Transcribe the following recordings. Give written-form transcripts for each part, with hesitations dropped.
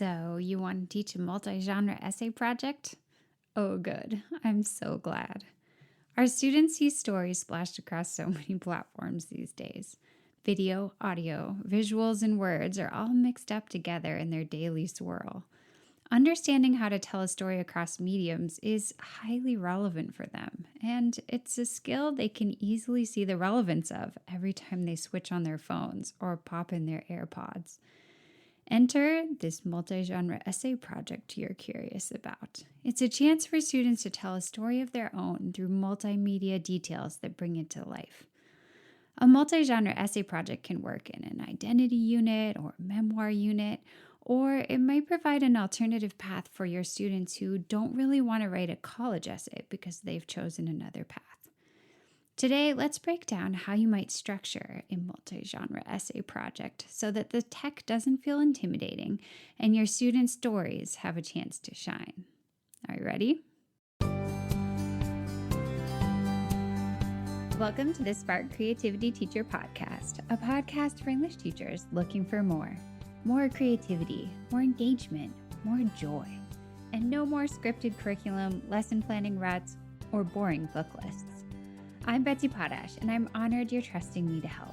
So, you want to teach a multi-genre essay project? Oh, good. I'm so glad. Our students see stories splashed across so many platforms these days. Video, audio, visuals, and words are all mixed up together in their daily swirl. Understanding how to tell a story across mediums is highly relevant for them, and it's a skill they can easily see the relevance of every time they switch on their phones or pop in their AirPods. Enter this multi-genre essay project you're curious about. It's a chance for students to tell a story of their own through multimedia details that bring it to life. A multi-genre essay project can work in an identity unit or memoir unit, or it might provide an alternative path for your students who don't really want to write a college essay because they've chosen another path. Today, let's break down how you might structure a multi-genre essay project so that the tech doesn't feel intimidating and your students' stories have a chance to shine. Are you ready? Welcome to the Spark Creativity Teacher Podcast, a podcast for English teachers looking for more. More creativity, more engagement, more joy, and no more scripted curriculum, lesson planning ruts, or boring book lists. I'm Betsy Potash, and I'm honored you're trusting me to help.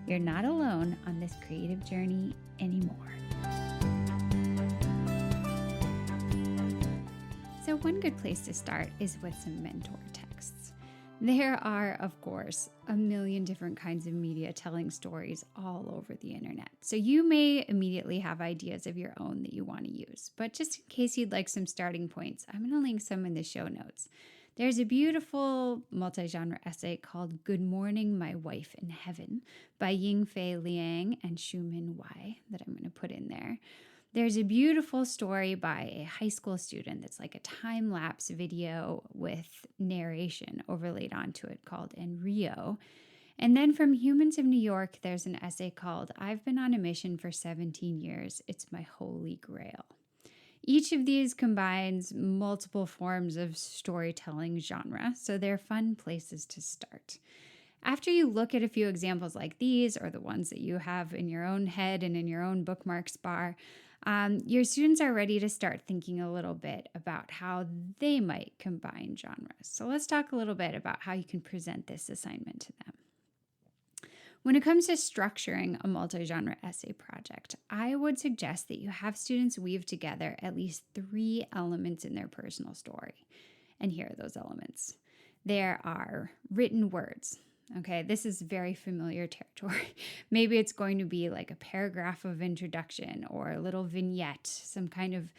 You're not alone on this creative journey anymore. So one good place to start is with some mentor texts. There are, of course, a million different kinds of media telling stories all over the internet. So you may immediately have ideas of your own that you want to use. But just in case you'd like some starting points, I'm going to link some in the show notes. There's a beautiful multi-genre essay called Good Morning, My Wife in Heaven by Yingfei Liang and Shumin Wai that I'm going to put in there. There's a beautiful story by a high school student that's like a time-lapse video with narration overlaid onto it called En Rio. And then from Humans of New York, there's an essay called I've Been on a Mission for 17 Years. It's My Holy Grail. Each of these combines multiple forms of storytelling genre, so they're fun places to start. After you look at a few examples like these, or the ones that you have in your own head and in your own bookmarks bar, your students are ready to start thinking a little bit about how they might combine genres. So let's talk a little bit about how you can present this assignment to them. When it comes to structuring a multi-genre essay project, I would suggest that you have students weave together at least 3 elements in their personal story. And here are those elements. There are written words. Okay, this is very familiar territory. Maybe it's going to be like a paragraph of introduction or a little vignette, some kind of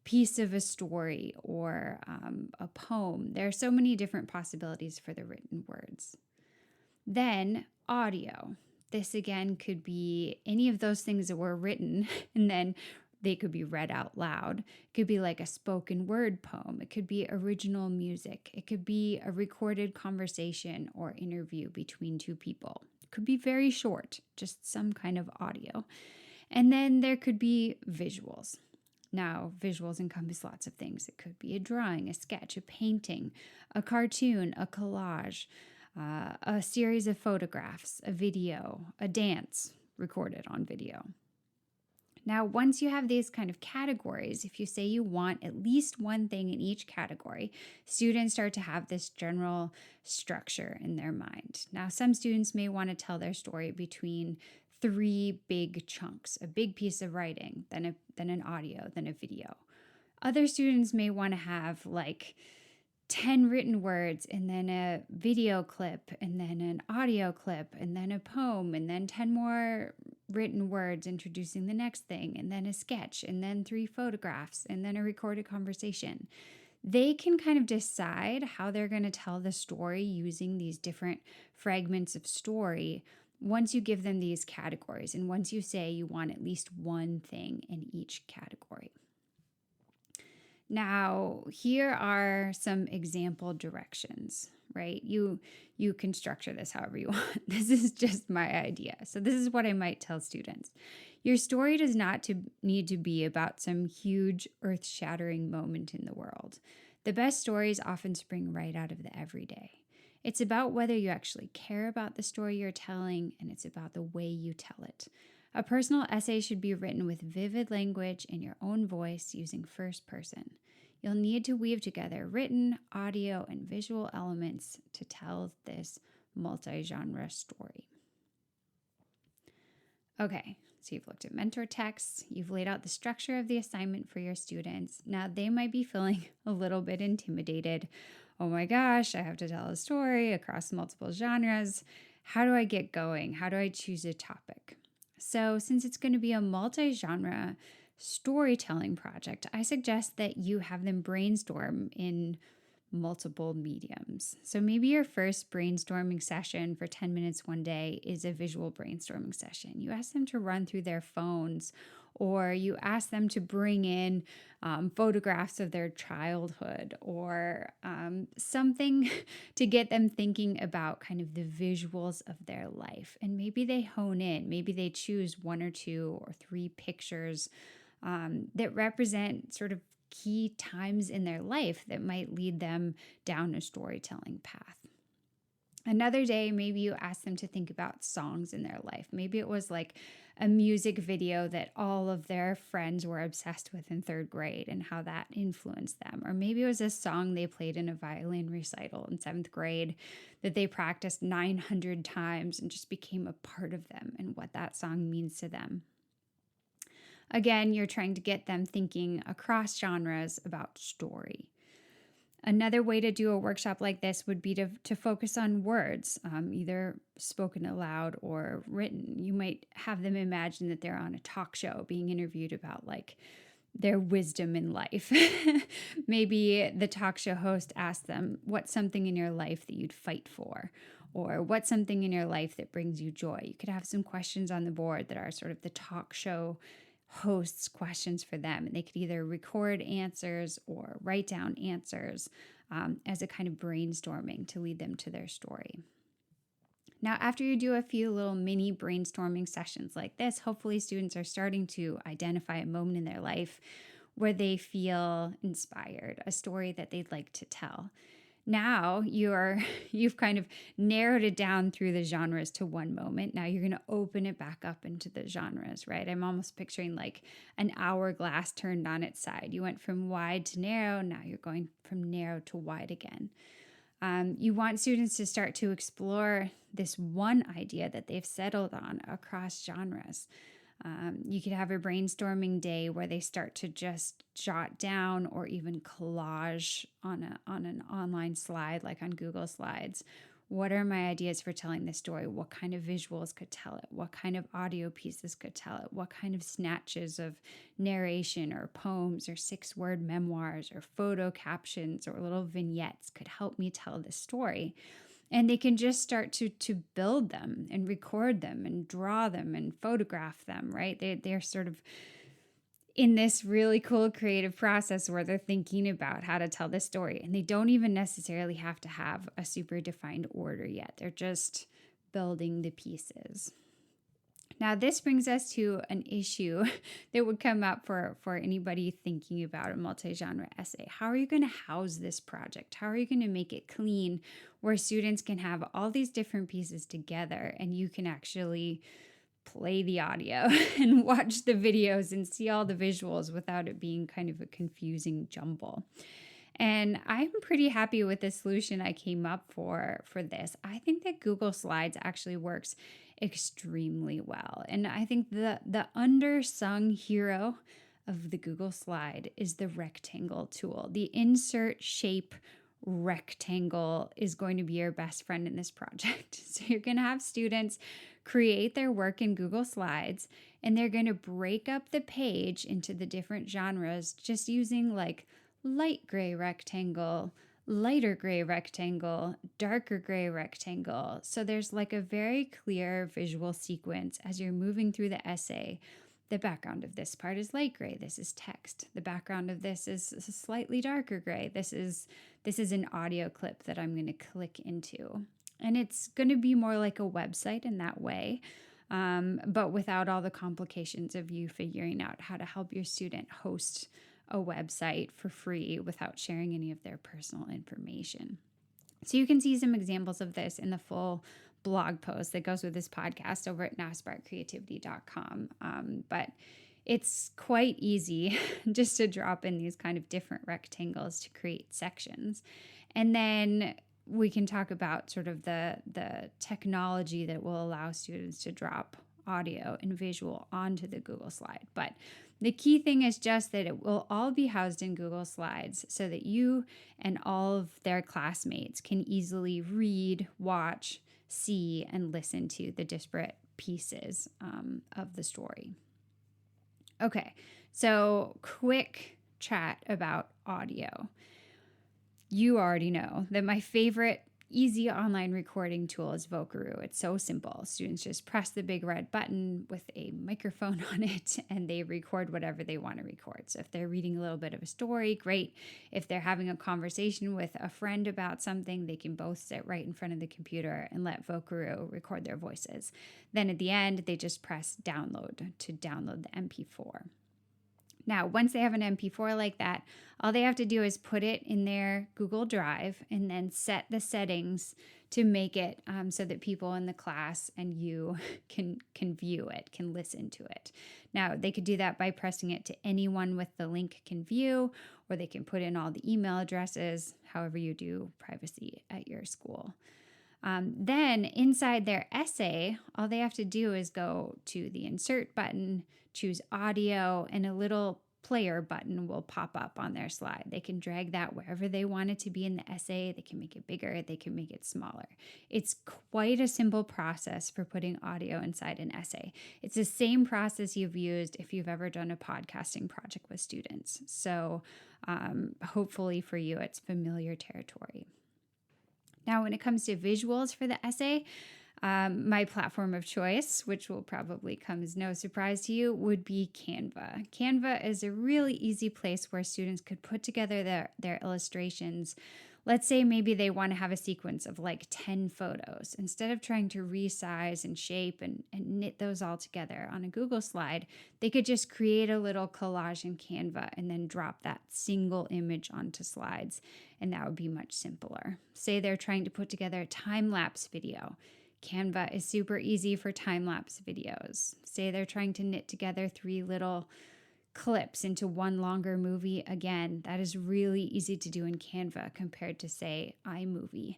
piece of a story or a poem. There are so many different possibilities for the written words. Then audio. This again could be any of those things that were written and then they could be read out loud. It could be like a spoken word poem. It could be original music. It could be a recorded conversation or interview between 2 people. It could be very short, just some kind of audio. And then there could be visuals. Now, visuals encompass lots of things. It could be a drawing, a sketch, a painting, a cartoon, a collage, a series of photographs, a video, a dance recorded on video. Now, once you have these kind of categories, if you say you want at least one thing in each category, students start to have this general structure in their mind. Now, some students may want to tell their story between 3 big chunks, a big piece of writing, then an audio, then a video. Other students may want to have like 10 written words and then a video clip and then an audio clip and then a poem and then 10 more written words introducing the next thing and then a sketch and then 3 photographs and then a recorded conversation. They can kind of decide how they're going to tell the story using these different fragments of story once you give them these categories and once you say you want at least one thing in each category. Now, here are some example directions, right? You can structure this however you want. This is just my idea. So this is what I might tell students. Your story does not need to be about some huge earth-shattering moment in the world. The best stories often spring right out of the everyday. It's about whether you actually care about the story you're telling, and it's about the way you tell it. A personal essay should be written with vivid language in your own voice using first person. You'll need to weave together written, audio, and visual elements to tell this multi-genre story. Okay, so you've looked at mentor texts, you've laid out the structure of the assignment for your students. Now they might be feeling a little bit intimidated. Oh my gosh, I have to tell a story across multiple genres. How do I get going? How do I choose a topic? So since it's going to be a multi-genre storytelling project, I suggest that you have them brainstorm in multiple mediums. So maybe your first brainstorming session for 10 minutes one day is a visual brainstorming session. You ask them to run through their phones, or you ask them to bring in photographs of their childhood, or something to get them thinking about kind of the visuals of their life. And maybe they hone in, maybe they choose 1 or 2 or 3 pictures that represent sort of key times in their life that might lead them down a storytelling path. Another day, maybe you ask them to think about songs in their life. Maybe it was like a music video that all of their friends were obsessed with in 3rd grade and how that influenced them. Or maybe it was a song they played in a violin recital in 7th grade that they practiced 900 times and just became a part of them and what that song means to them. Again, you're trying to get them thinking across genres about story. Another way to do a workshop like this would be to focus on words, either spoken aloud or written. You might have them imagine that they're on a talk show being interviewed about like their wisdom in life. Maybe the talk show host asks them, what's something in your life that you'd fight for? Or what's something in your life that brings you joy? You could have some questions on the board that are sort of the talk show hosts questions for them, and they could either record answers or write down answers as a kind of brainstorming to lead them to their story. Now, after you do a few little mini brainstorming sessions like this, hopefully students are starting to identify a moment in their life where they feel inspired, a story that they'd like to tell. Now you've kind of narrowed it down through the genres to one moment. Now you're going to open it back up into the genres, right? I'm almost picturing like an hourglass turned on its side. You went from wide to narrow. Now you're going from narrow to wide again. You want students to start to explore this one idea that they've settled on across genres. You could have a brainstorming day where they start to just jot down or even collage on an online slide, like on Google Slides. What are my ideas for telling this story? What kind of visuals could tell it? What kind of audio pieces could tell it? What kind of snatches of narration or poems or 6-word memoirs or photo captions or little vignettes could help me tell this story? And they can just start to build them and record them and draw them and photograph them, right? They're sort of in this really cool creative process where they're thinking about how to tell this story. And they don't even necessarily have to have a super defined order yet. They're just building the pieces. Now, this brings us to an issue that would come up for anybody thinking about a multi-genre essay. How are you going to house this project? How are you going to make it clean where students can have all these different pieces together and you can actually play the audio and watch the videos and see all the visuals without it being kind of a confusing jumble? And I'm pretty happy with the solution I came up for this. I think that Google Slides actually works extremely well. And I think the undersung hero of the Google Slide is the rectangle tool. The insert shape rectangle is going to be your best friend in this project. So you're going to have students create their work in Google Slides, and they're going to break up the page into the different genres just using like light gray rectangle, lighter gray rectangle, darker gray rectangle. So there's like a very clear visual sequence as you're moving through the essay. The background of this part is light gray. This is text. The background of this is slightly darker gray. This is an audio clip that I'm going to click into. And it's going to be more like a website in that way, but without all the complications of you figuring out how to help your student host a website for free without sharing any of their personal information. So you can see some examples of this in the full blog post that goes with this podcast over at nowsparkcreativity.com. But it's quite easy just to drop in these kind of different rectangles to create sections. And then we can talk about sort of the technology that will allow students to drop audio and visual onto the Google slide. But the key thing is just that it will all be housed in Google Slides so that you and all of their classmates can easily read, watch, see, and listen to the disparate pieces of the story. Okay, so quick chat about audio. You already know that my favorite easy online recording tool is Vocaroo. It's so simple. Students just press the big red button with a microphone on it and they record whatever they want to record. So if they're reading a little bit of a story, great. If they're having a conversation with a friend about something, they can both sit right in front of the computer and let Vocaroo record their voices. Then at the end, they just press download to download the MP4. Now, once they have an MP4 like that, all they have to do is put it in their Google Drive and then set the settings to make it so that people in the class and you can view it, can listen to it. Now, they could do that by pressing it to anyone with the link can view, or they can put in all the email addresses, however you do privacy at your school. Then inside their essay, all they have to do is go to the insert button, choose audio, and a little player button will pop up on their slide. They can drag that wherever they want it to be in the essay. They can make it bigger. They can make it smaller. It's quite a simple process for putting audio inside an essay. It's the same process you've used if you've ever done a podcasting project with students. So hopefully for you, it's familiar territory. Now, when it comes to visuals for the essay, my platform of choice, which will probably come as no surprise to you, would be Canva. Canva is a really easy place where students could put together their illustrations. Let's say maybe they want to have a sequence of like 10 photos. Instead of trying to resize and shape and knit those all together on a Google slide, they could just create a little collage in Canva and then drop that single image onto slides. And that would be much simpler. Say they're trying to put together a time-lapse video. Canva is super easy for time-lapse videos. Say they're trying to knit together 3 little clips into one longer movie. Again, that is really easy to do in Canva compared to, say, iMovie.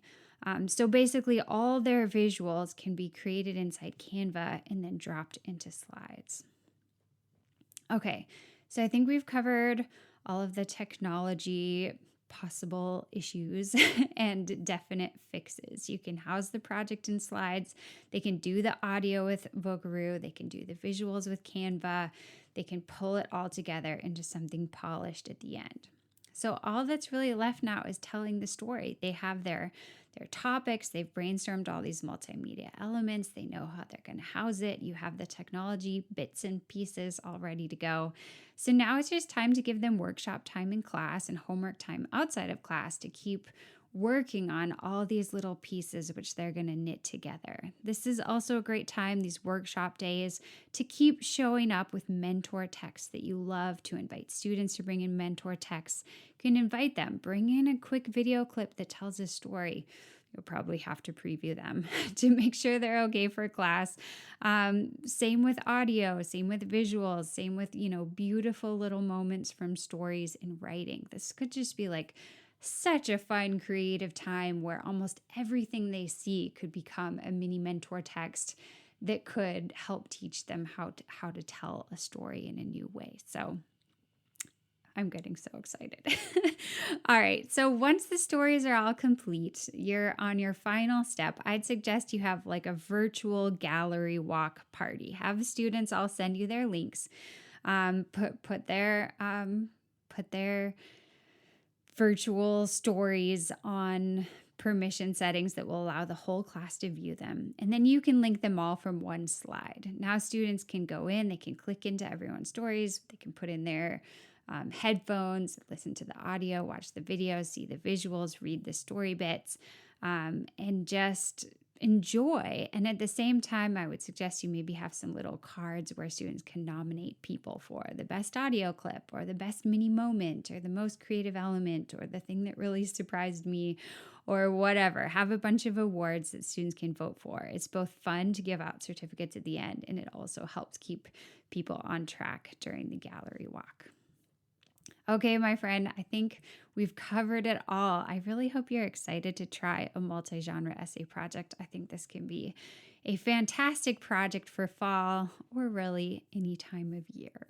So basically, all their visuals can be created inside Canva and then dropped into slides. Okay, so I think we've covered all of the technology possible issues and definite fixes. You can house the project in slides. They can do the audio with Vocaroo. They can do the visuals with Canva. They can pull it all together into something polished at the end. So all that's really left now is telling the story. They have their topics. They've brainstormed all these multimedia elements. They know how they're going to house it. You have the technology bits and pieces all ready to go. So now it's just time to give them workshop time in class and homework time outside of class to keep working on all these little pieces which they're going to knit together. This is also a great time, these workshop days, to keep showing up with mentor texts that you love, to invite students to bring in mentor texts. You can invite them, bring in a quick video clip that tells a story. You'll probably have to preview them to make sure they're okay for class. Same with audio, same with visuals, same with, beautiful little moments from stories in writing. This could just be like such a fun, creative time where almost everything they see could become a mini mentor text that could help teach them how to tell a story in a new way. So I'm getting so excited. All right. So once the stories are all complete, you're on your final step. I'd suggest you have like a virtual gallery walk party. Have students all send you their links. Put their virtual stories on permission settings that will allow the whole class to view them. And then you can link them all from one slide. Now students can go in, they can click into everyone's stories, they can put in their headphones, listen to the audio, watch the videos, see the visuals, read the story bits, and just enjoy. And at the same time, I would suggest you maybe have some little cards where students can nominate people for the best audio clip or the best mini moment or the most creative element or the thing that really surprised me or whatever. Have a bunch of awards that students can vote for. It's both fun to give out certificates at the end, and it also helps keep people on track during the gallery walk. Okay, my friend, I think we've covered it all. I really hope you're excited to try a multi-genre essay project. I think this can be a fantastic project for fall or really any time of year.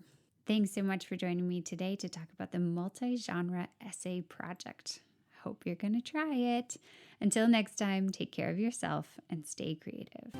Thanks so much for joining me today to talk about the multi-genre essay project. Hope you're going to try it. Until next time, take care of yourself and stay creative.